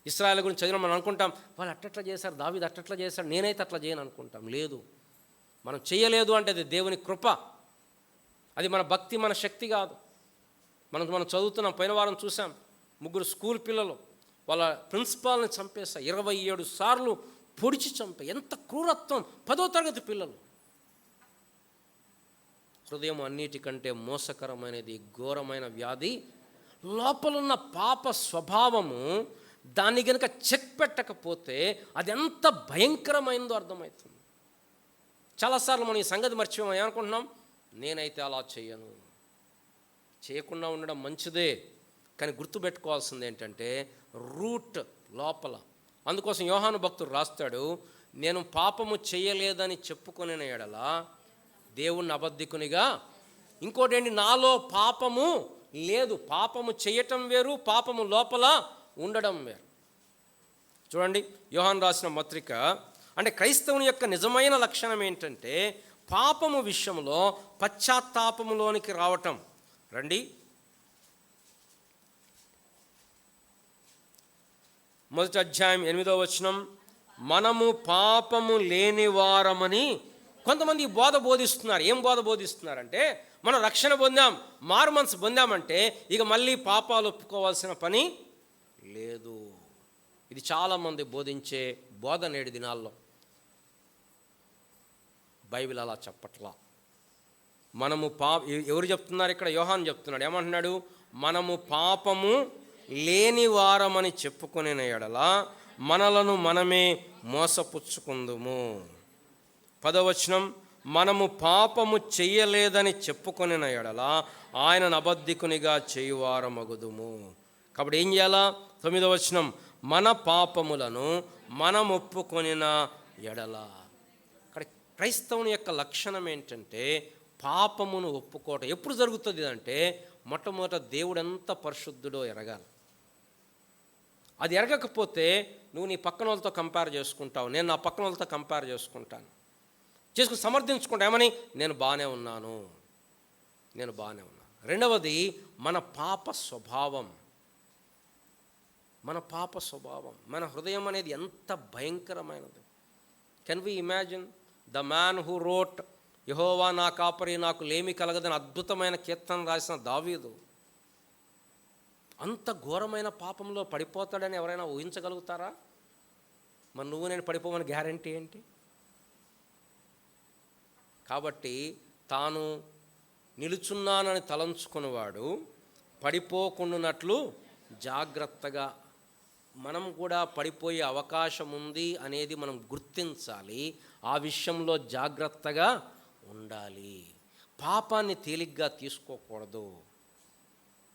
ఇశ్రాయేలు గురించి చదివిన మనం అనుకుంటాం, వాళ్ళు అట్లా చేశారు, దావీదు అట్లా చేశారు, నేనైతే అట్లా చేయను అనుకుంటాం. లేదు, మనం చేయలేదు అంటే అది దేవుని కృప, అది మన భక్తి, మన శక్తి కాదు. మనం చదువుతున్నాం, పోయిన వారం చూసాం, 3 స్కూల్ పిల్లలు వాళ్ళ ప్రిన్సిపాల్ని చంపేశారు, 27 సార్లు పొడిచి చంపే. ఎంత క్రూరత్వం! 10వ తరగతి పిల్లలు. హృదయం అన్నిటికంటే మోసకరమైనది, ఘోరమైన వ్యాధి. లోపలున్న పాప స్వభావము, దాన్ని కనుక చెక్ పెట్టకపోతే అది ఎంత భయంకరమైందో అర్థమవుతుంది. చాలాసార్లు మనం ఈ సంగతి మర్చిపోయాం. ఏమనుకుంటున్నాం? నేనైతే అలా చేయను. చేయకుండా ఉండడం మంచిదే, కానీ గుర్తుపెట్టుకోవాల్సింది ఏంటంటే రూట్ లోపల. అందుకోసం యోహాను భక్తుడు రాస్తాడు, నేను పాపము చేయలేదని చెప్పుకొనిన ఎడల దేవుణ్ణి అబద్ధికునిగా. ఇంకోటి ఏంటి? నాలో పాపము లేదు. పాపము చేయటం వేరు, పాపము లోపల ఉండడం వేరు. చూడండి, యోహాను రాసిన పత్రిక. అంటే క్రైస్తవుని యొక్క నిజమైన లక్షణం ఏంటంటే పాపము విషయంలో పశ్చాత్తాపములోనికి రావటం. రండి, 1వ అధ్యాయం 8వ వచనం. మనము పాపము లేని వారమని కొంతమంది బోధ బోధిస్తున్నారు. ఏం బోధ బోధిస్తున్నారంటే, మనం రక్షణ పొందాం, మారు మనసు పొందామంటే ఇక మళ్ళీ పాపాలు ఒప్పుకోవాల్సిన పని లేదు. ఇది చాలామంది బోధించే బోధ నేటి దినాల్లో. బైబిల్ అలా చెప్పట్లా. మనము ఎవరు చెప్తున్నారు ఇక్కడ? యోహాను చెప్తున్నాడు. ఏమంటున్నాడు? మనము పాపము లేని వారమని చెప్పుకునే ఎడల మనలను మనమే మోసపుచ్చుకుందుము. 10వ వచనం, మనము పాపము చెయ్యలేదని చెప్పుకొనిన ఎడల ఆయనను అబద్ధికునిగా చేయువారమగుదుము. కాబట్టి ఏం చేయాలా? 9వ వచనం, మన పాపములను మనం ఒప్పుకొనిన ఎడల. ఇక్కడ క్రైస్తవుని యొక్క లక్షణం ఏంటంటే పాపమును ఒప్పుకోవటం. ఎప్పుడు జరుగుతుంది అంటే మొట్టమొదట దేవుడు ఎంత పరిశుద్ధుడో ఎరగాలి. అది ఎరగకపోతే నువ్వు నీ పక్కన వాళ్ళతో కంపేర్ చేసుకుంటావు, నేను నా పక్కన వాళ్ళతో కంపేర్ చేసుకుని సమర్థించుకుంటా ఏమని, నేను బాగానే ఉన్నాను. రెండవది మన పాప స్వభావం. మన హృదయం అనేది ఎంత భయంకరమైనది. Can we imagine the man who wrote యెహోవా నా కాపరి, నాకు లేమి కలగదని అద్భుతమైన కీర్తన రాసిన దావీదు అంత ఘోరమైన పాపంలో పడిపోతాడని ఎవరైనా ఊహించగలుగుతారా? మరి నువ్వు నేను పడిపోమని గ్యారంటీ ఏంటి? కాబట్టి తాను నిలుచున్నానని తలంచుకున్నవాడు పడిపోకుండానట్లు జాగ్రత్తగా, మనం కూడా పడిపోయే అవకాశం ఉంది అనేది మనం గుర్తించాలి. ఆ విషయంలో జాగ్రత్తగా ఉండాలి. పాపాన్ని తేలిగ్గా తీసుకోకూడదు.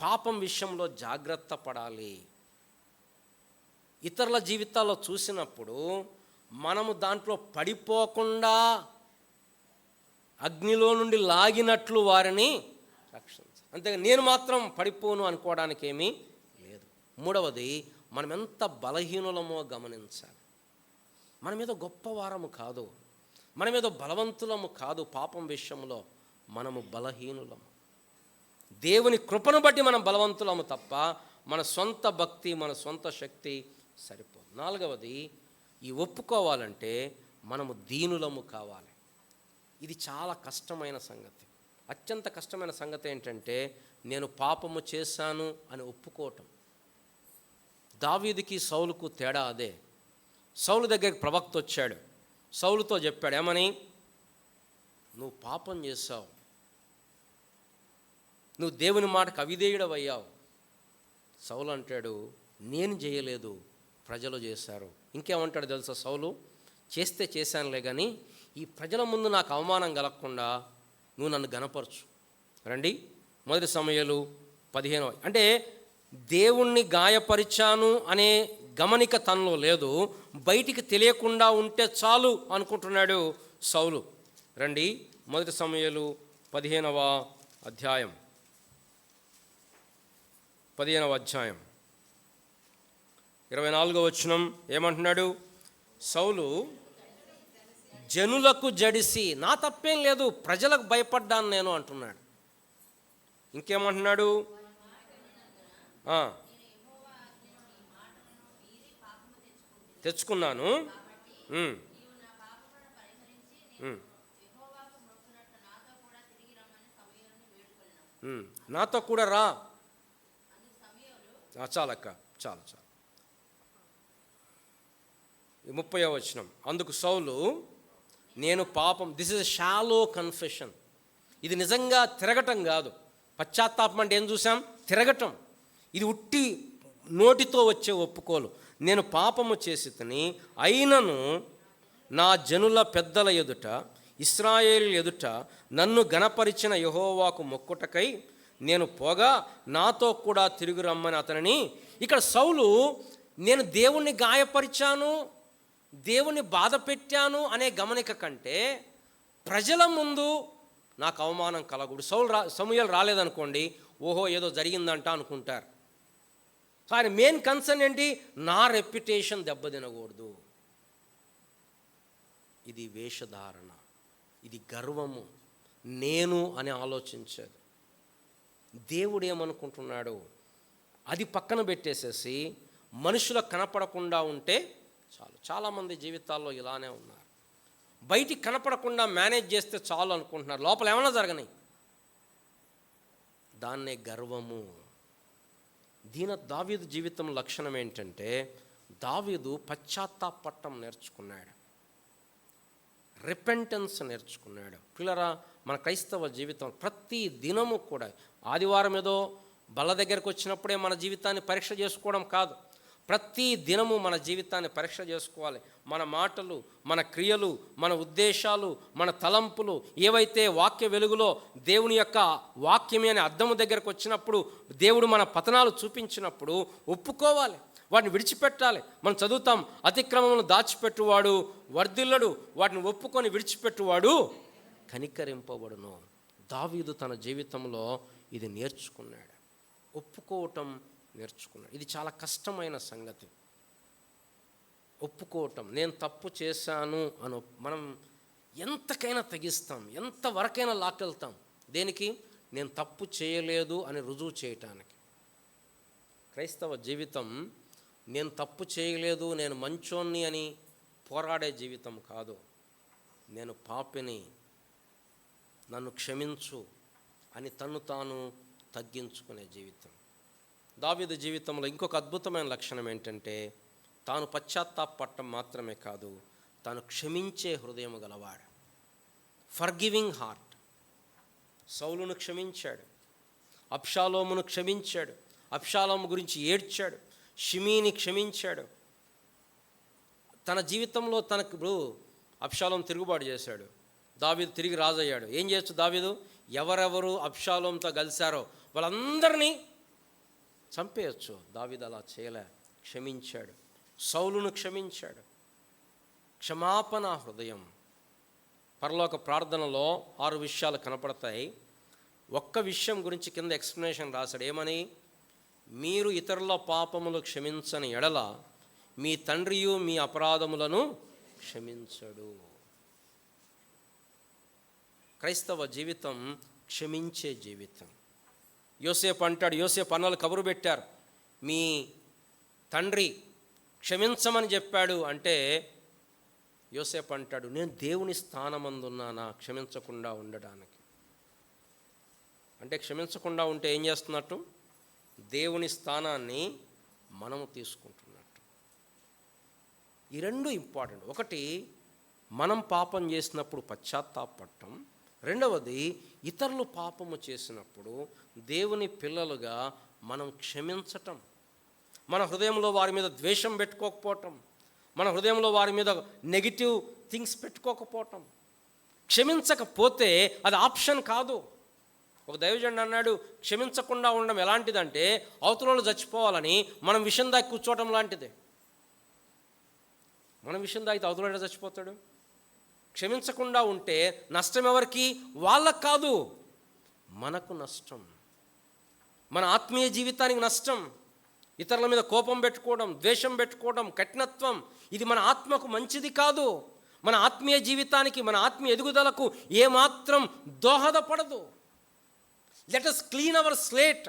పాపం విషయంలో జాగ్రత్త పడాలి. ఇతరుల జీవితాల్లో చూసినప్పుడు మనము దాంట్లో పడిపోకుండా అగ్నిలో నుండి లాగినట్లు వారిని రక్షించాలి. అంతేగా నేను మాత్రం పడిపోను అనుకోవడానికి ఏమీ లేదు. మూడవది, మనం ఎంత బలహీనులమో గమనించాలి. మన మీద గొప్పవారము కాదు, మన మీద బలవంతులము కాదు. పాపం విషయంలో మనము బలహీనులము. దేవుని కృపను బట్టి మనం బలవంతులము తప్ప మన సొంత భక్తి, మన సొంత శక్తి సరిపోదు. నాలుగవది, ఈ ఒప్పుకోవాలంటే మనము దీనులము కావాలి. ఇది చాలా కష్టమైన సంగతి. అత్యంత కష్టమైన సంగతి ఏంటంటే నేను పాపము చేశాను అని ఒప్పుకోవటం. దావీదుకి సౌలుకు తేడా అదే. సౌలు దగ్గరికి ప్రవక్త వచ్చాడు, సౌలుతో చెప్పాడు ఏమని, నువ్వు పాపం చేశావు, నువ్వు దేవుని మాటకు అవిధేయుడవయ్యావు. సౌలు అంటాడు, నేను చేయలేదు, ప్రజలు చేశారు. ఇంకేమంటాడు తెలుసా సౌలు, చేస్తే చేశానులే కానీ ఈ ప్రజల ముందు నాకు అవమానం కలగకుండా నువ్వు నన్ను గనపరచు. రండి 1 సమూయేలు 15. అంటే దేవుణ్ణి గాయపరిచాను అనే గమనిక తనలో లేదు, బయటికి తెలియకుండా ఉంటే చాలు అనుకుంటున్నాడు సౌలు. రండి 1 సమూయేలు 15వ అధ్యాయం 24వ వచనం ఏమంటున్నాడు? సౌలు జనులకు జడిసి, నా తప్పేం లేదు, ప్రజలకు భయపడ్డాను నేను అంటున్నాడు. ఇంకేమంటున్నాడు? తెచ్చుకున్నాను, నాతో కూడా రా. చాలక్క, చాలు. 30వ వచనం, అందుకు సౌలు నేను పాపం, దిస్ ఇస్ షాలో కన్ఫెషన్. ఇది నిజంగా తిరగటం కాదు. పశ్చాత్తాపం అంటే ఏం చూసాం? తిరగటం. ఇది ఉట్టి నోటితో వచ్చే ఒప్పుకోలు. నేను పాపము చేసి తిని అయినను నా జనుల పెద్దల ఎదుట, ఇశ్రాయేలు ఎదుట నన్ను గణపరిచిన యెహోవాకు మొక్కుటకై నేను పోగా నాతో కూడా తిరిగి రమ్మని అతనిని. ఇక్కడ సౌలు నేను దేవుణ్ణి గాయపరిచాను, దేవుని బాధ పెట్టాను అనే గమనిక కంటే ప్రజల ముందు నాకు అవమానం కలగూడదు. సమూయేలు రాలేదనుకోండి, ఓహో ఏదో జరిగిందంట అనుకుంటారు. కానీ మెయిన్ కన్సర్న్ ఏంటి? నా రెప్యుటేషన్ దెబ్బతినకూడదు. ఇది వేషధారణ, ఇది గర్వము, నేను అని ఆలోచించేది. దేవుడు ఏమనుకుంటున్నాడు? అది పక్కన పెట్టేసేసి మనుషులకు కనపడకుండా ఉంటే చాలు. చాలామంది జీవితాల్లో ఇలానే ఉన్నారు. బయటికి కనపడకుండా మేనేజ్ చేస్తే చాలు అనుకుంటున్నారు, లోపల ఏమైనా జరగని. దాన్నే గర్వము. దావీదు జీవితం లక్షణం ఏంటంటే దావీదు పశ్చాత్తాపట్టం నేర్చుకున్నాడు, రిపెంటెన్స్ నేర్చుకున్నాడు. పిల్లరా, మన క్రైస్తవ జీవితం ప్రతి దినము కూడా ఆదివారం ఏదో బల్ల దగ్గరకు వచ్చినప్పుడే మన జీవితాన్ని పరీక్ష చేసుకోవడం కాదు. ప్రతి దినము మన జీవితాన్ని పరీక్ష చేసుకోవాలి. మన మాటలు, మన క్రియలు, మన ఉద్దేశాలు, మన తలంపులు ఏవైతే వాక్య వెలుగులో దేవుని యొక్క వాక్యమే అనే అద్దము దగ్గరకు వచ్చినప్పుడు, దేవుడు మన పతనాలు చూపించినప్పుడు ఒప్పుకోవాలి, వాటిని విడిచిపెట్టాలి. మనం చదువుతాం, అతిక్రమమును దాచిపెట్టువాడు వర్ధిల్లడు, వాటిని ఒప్పుకొని విడిచిపెట్టువాడు కనికరింపబడును. దావీదు తన జీవితంలో ఇది నేర్చుకున్నాడు, ఒప్పుకోవటం నేర్చుకున్నాడు. ఇది చాలా కష్టమైన సంగతి, ఒప్పుకోవటం. నేను తప్పు చేశాను అని మనం ఎంతకైనా తెగిస్తాం, ఎంతవరకైనా లాక్కెళ్తాం. దేనికి? నేను తప్పు చేయలేదు అని రుజువు చేయటానికి. క్రైస్తవ జీవితం నేను తప్పు చేయలేదు, నేను మంచోన్ని అని పోరాడే జీవితం కాదు. నేను పాపిని, నన్ను క్షమించు అని తన్ను తాను తగ్గించుకునే జీవితం. దావీదు జీవితంలో ఇంకొక అద్భుతమైన లక్షణం ఏంటంటే, తాను పశ్చాత్తాపడటం మాత్రమే కాదు, తాను క్షమించే హృదయం గలవాడు. Forgiving heart. సౌలును క్షమించాడు, అబ్షాలోమును క్షమించాడు, అబ్షాలోము గురించి ఏడ్చాడు, షిమీని క్షమించాడు. తన జీవితంలో తనకు ఇప్పుడు అబ్షాలోము తిరుగుబాటు చేశాడు, దావీదు తిరిగి రాజయ్యాడు. ఏం చేయొచ్చు దావీదు? ఎవరెవరు అబ్షాలోముతో కలిశారో వాళ్ళందరినీ చంపేయచ్చు. దావీదు అలా చేయలే, క్షమించాడు. సౌలును క్షమించాడు. క్షమాపణ హృదయం. పరలోక ప్రార్థనలో 6 విషయాలు కనపడతాయి. ఒక్క విషయం గురించి కింద ఎక్స్ప్లెనేషన్ రాశాడు. ఏమని? మీరు ఇతరుల పాపములు క్షమించని ఎడల మీ తండ్రియు మీ అపరాధములను క్షమించడు. క్రైస్తవ జీవితం క్షమించే జీవితం. యోసేపు అంటాడు, యోసేపు అన్నలు కబురు పెట్టారు, మీ తండ్రి క్షమించమని చెప్పాడు అంటే, యోసేపు అంటాడు, నేను దేవుని స్థానమందున్నానా క్షమించకుండా ఉండడానికి. అంటే క్షమించకుండా ఉంటే ఏం చేస్తున్నట్టు? దేవుని స్థానాన్ని మనము తీసుకుంటున్నట్టు. ఈ రెండు ఇంపార్టెంట్. ఒకటి, మనం పాపం చేసినప్పుడు పశ్చాత్తాపడటం. రెండవది, ఇతరులు పాపము చేసినప్పుడు దేవుని పిల్లలుగా మనం క్షమించటం. మన హృదయంలో వారి మీద ద్వేషం పెట్టుకోకపోవటం, మన హృదయంలో వారి మీద నెగిటివ్ థింగ్స్ పెట్టుకోకపోవటం. క్షమించకపోతే అది ఆప్షన్ కాదు. ఒక దైవజనుడు అన్నాడు, క్షమించకుండా ఉండడం ఎలాంటిదంటే అవతల చచ్చిపోవాలని మనం విషం దాగి కూర్చోవటం లాంటిదే. మనం విషం దాగితే అవతల చచ్చిపోతాడు. క్షమించకుండా ఉంటే నష్టం ఎవరికి? వాళ్ళకు కాదు, మనకు నష్టం, మన ఆత్మీయ జీవితానికి నష్టం. ఇతరుల మీద కోపం పెట్టుకోవడం, ద్వేషం పెట్టుకోవడం, కఠినత్వం, ఇది మన ఆత్మకు మంచిది కాదు. మన ఆత్మీయ జీవితానికి, మన ఆత్మీయ ఎదుగుదలకు ఏమాత్రం దోహదపడదు. Let us clean our slate.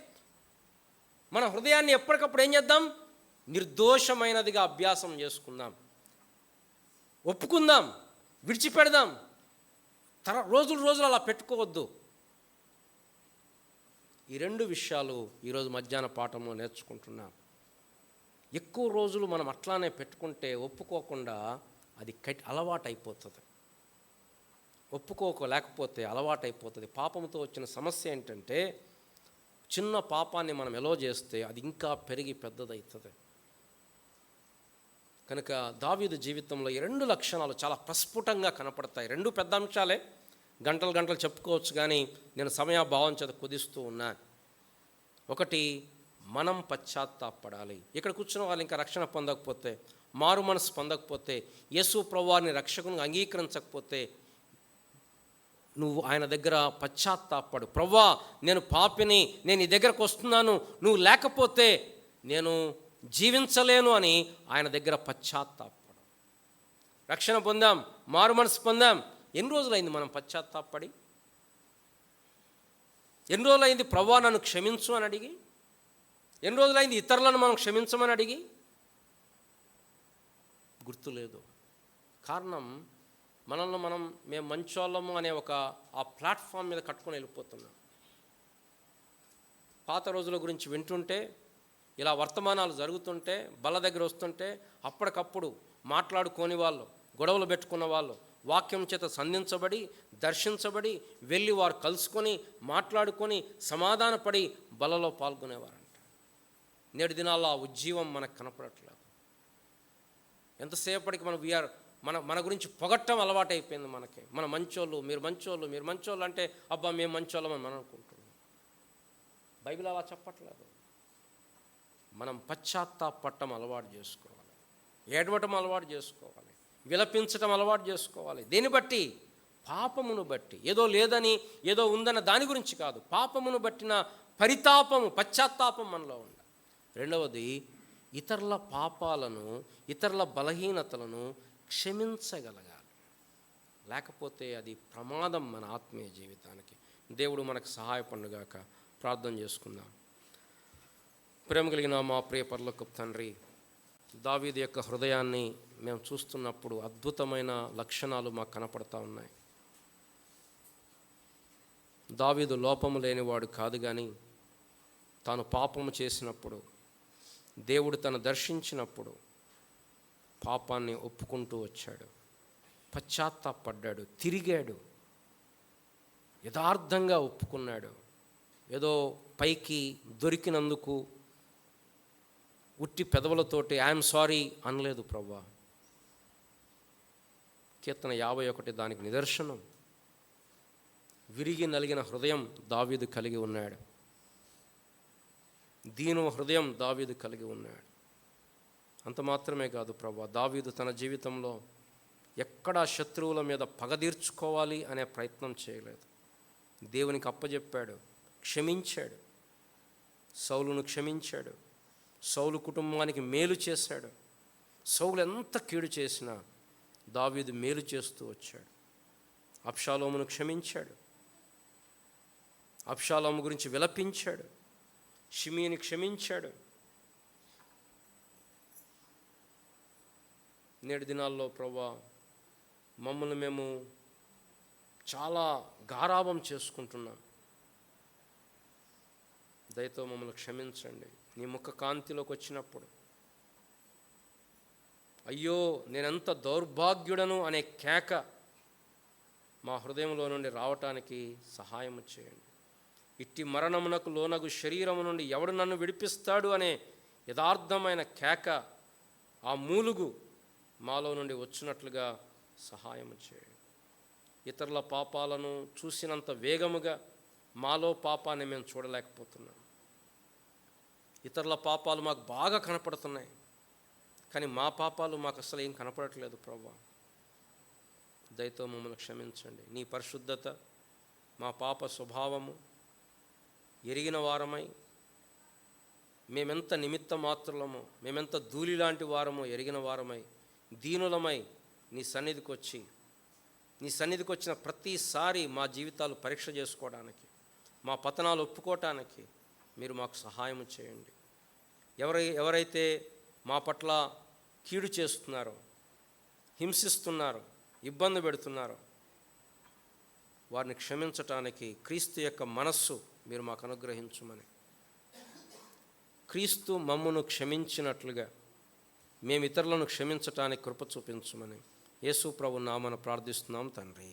మన హృదయాన్ని ఎప్పటికప్పుడు ఏం చేద్దాం? నిర్దోషమైనదిగా అభ్యాసం చేసుకుందాం, ఒప్పుకుందాం, విడిచిపెడదాం. రోజులు అలా పెట్టుకోవద్దు. ఈ 2 విషయాలు ఈరోజు మధ్యాహ్న పాఠంలో నేర్చుకుంటున్నాం. ఎక్కువ రోజులు మనం అట్లానే పెట్టుకుంటే, ఒప్పుకోకుండా అది అలవాటైపోతుంది. ఒప్పుకోలేకపోతే అలవాటైపోతుంది. పాపంతో వచ్చిన సమస్య ఏంటంటే, చిన్న పాపాన్ని మనం ఎలో చేస్తే అది ఇంకా పెరిగి పెద్దదవుతుంది. కనుక దావీదు జీవితంలో ఈ 2 లక్షణాలు చాలా ప్రస్ఫుటంగా కనపడతాయి. 2 పెద్ద అంశాలే, గంటలు చెప్పుకోవచ్చు, కానీ నేను సమయాభావం చేత కుదిస్తూ ఉన్నాను. ఒకటి, మనం పశ్చాత్తాపడాలి. ఇక్కడ కూర్చున్న వాళ్ళు ఇంకా రక్షణ పొందకపోతే, మారు మనసు పొందకపోతే, యేసు ప్రభువారిని రక్షకునిగా అంగీకరించకపోతే, నువ్వు ఆయన దగ్గర పశ్చాత్తాపడు. ప్రభువా, నేను పాపిని, నేను ఈ దగ్గరకు వస్తున్నాను, నువ్వు లేకపోతే నేను జీవించలేను అని ఆయన దగ్గర పశ్చాత్తాపడు. రక్షణ పొందాం, మారు మనసు పొందాం. ఎన్ని రోజులైంది మనం పశ్చాత్తాపడి? ఎన్ని రోజులైంది ప్రభువా నన్ను క్షమించు అని అడిగి? ఎన్ని రోజులైంది ఇతరులను మనం క్షమించమని అడిగి? గుర్తులేదు. కారణం, మనల్ని మేము మంచోళ్ళము అనే ఆ ప్లాట్ఫామ్ మీద కట్టుకొని వెళ్ళిపోతున్నాం. పాత రోజుల గురించి వింటుంటే, ఇలా వర్తమానాలు జరుగుతుంటే, బల్ల దగ్గర వస్తుంటే, అప్పటికప్పుడు మాట్లాడుకోని వాళ్ళు, గొడవలు పెట్టుకున్న వాళ్ళు వాక్యం చేత సంధించబడి, దర్శించబడి, వెళ్ళి వారు కలుసుకొని, మాట్లాడుకొని, సమాధానపడి బలలో పాల్గొనేవారంట. నేటి దినాల్లో ఆ ఉజ్జీవం మనకు కనపడట్లేదు. ఎంతసేపటికి మనం వీఆర్ మన గురించి పొగట్టం అలవాటు అయిపోయింది మనకి. మన మంచోళ్ళు, మీరు మంచోళ్ళు, మీరు మంచోళ్ళు అంటే అబ్బా మేము మంచోళ్ళం అని మనం అనుకుంటున్నాం. బైబిల్ అలా చెప్పట్లేదు. మనం పశ్చాత్తాపడటం అలవాటు చేసుకోవాలి, ఏడవటం అలవాటు చేసుకోవాలి, విలపించటం అలవాటు చేసుకోవాలి. దేన్ని బట్టి? పాపమును బట్టి. ఏదో లేదని ఏదో ఉందన్న దాని గురించి కాదు, పాపమును బట్టిన పరితాపము, పశ్చాత్తాపం మనలో ఉండాలి. రెండవది, ఇతరుల పాపాలను, ఇతరుల బలహీనతలను క్షమించగలగాలి. లేకపోతే అది ప్రమాదం మన ఆత్మీయ జీవితానికి. దేవుడు మనకు సహాయపడుగాక. ప్రార్థన చేసుకుందాం. ప్రేమ కలిగిన మా ప్రియ పరలోకపు తండ్రి, దావీదు యొక్క హృదయాన్ని మేము చూస్తున్నప్పుడు అద్భుతమైన లక్షణాలు మాకు కనపడతా ఉన్నాయి. దావీదు లోపము లేనివాడు కాదు, కానీ తాను పాపము చేసినప్పుడు, దేవుడు తను దర్శించినప్పుడు పాపాన్ని ఒప్పుకుంటూ వచ్చాడు, పశ్చాత్తాపడ్డాడు, తిరిగాడు, యథార్థంగా ఒప్పుకున్నాడు. ఏదో పైకి దొరికినందుకు ఉట్టి పెదవులతోటి ఐఎమ్ సారీ అనలేదు ప్రభువా. కీర్తన 51 దానికి నిదర్శనం. విరిగి నలిగిన హృదయం దావీదు కలిగి ఉన్నాడు, దీన హృదయం దావీదు కలిగి ఉన్నాడు. అంత మాత్రమే కాదు ప్రభువా, దావీదు తన జీవితంలో ఎక్కడా శత్రువుల మీద పగ తీర్చుకోవాలి అనే ప్రయత్నం చేయలేదు. దేవునికి అప్పజెప్పాడు, క్షమించాడు, సౌలును క్షమించాడు, సౌలు కుటుంబానికి మేలు చేశాడు. సౌలు ఎంత కీడు చేసినా దావీదు మేలు చేస్తూ వచ్చాడు. అబ్షాలోమును క్షమించాడు, అబ్షాలోము గురించి విలపించాడు, షిమీని క్షమించాడు. నేటి దినాల్లో ప్రభువా, మమ్మల్ని మేము చాలా గారాబం చేసుకుంటున్నాం. దయతో మమ్మల్ని క్షమించండి. నీ ముఖ కాంతిలోకి వచ్చినప్పుడు అయ్యో నేనెంత దౌర్భాగ్యుడను అనే కేక మా హృదయంలో నుండి రావటానికి సహాయం చేయండి. ఇట్టి మరణమునకు లోనగు శరీరము నుండి ఎవడు నన్ను విడిపిస్తాడు అనే యథార్థమైన కేక, ఆ మూలుగు మాలో నుండి వచ్చినట్లుగా సహాయం చేయండి. ఇతరుల పాపాలను చూసినంత వేగముగా మాలో పాపాన్ని మేము చూడలేకపోతున్నాం. ఇతరుల పాపాలు మాకు బాగా కనపడుతున్నాయి, కానీ మా పాపాలు మాకు అసలు ఏం కనపడట్లేదు ప్రభువా. దయతో మమ్మల్ని క్షమించండి. నీ పరిశుద్ధత, మా పాప స్వభావము ఎరిగిన వారమై, మేమెంత నిమిత్త మాత్రులమో, మేమెంత ధూళి లాంటి వారమో ఎరిగిన వారమై, దీనులమై నీ సన్నిధికి వచ్చిన ప్రతిసారి మా జీవితాలు పరీక్ష చేసుకోవడానికి, మా పతనాలు ఒప్పుకోవటానికి మీరు మాకు సహాయం చేయండి. ఎవరైతే మా పట్ల కీడు చేస్తున్నారో, హింసిస్తున్నారో, ఇబ్బంది పెడుతున్నారో వారిని క్షమించటానికి క్రీస్తు యొక్క మనస్సు మీరు మాకు అనుగ్రహించుమని, క్రీస్తు మమ్మును క్షమించినట్లుగా మేము ఇతరులను క్షమించటానికి కృప చూపించుమని యేసు ప్రభు నామమున ప్రార్థిస్తున్నాం తండ్రి.